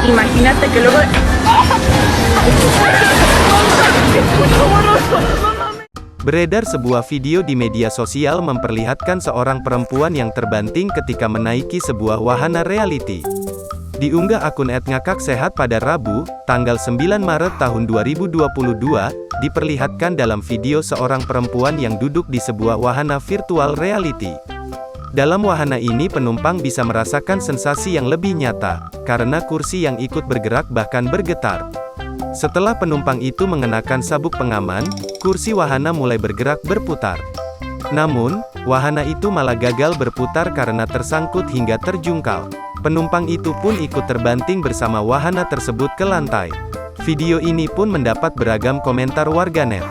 Imagínate que luego... Beredar sebuah video di media sosial memperlihatkan seorang perempuan yang terbanting ketika menaiki sebuah wahana reality. Diunggah akun @ngakaksehat pada Rabu, tanggal 9 Maret tahun 2022, diperlihatkan dalam video seorang perempuan yang duduk di sebuah wahana virtual reality. Dalam wahana ini penumpang bisa merasakan sensasi yang lebih nyata, karena kursi yang ikut bergerak bahkan bergetar. Setelah penumpang itu mengenakan sabuk pengaman, kursi wahana mulai bergerak berputar. Namun, wahana itu malah gagal berputar karena tersangkut hingga terjungkal. Penumpang itu pun ikut terbanting bersama wahana tersebut ke lantai. Video ini pun mendapat beragam komentar warganet.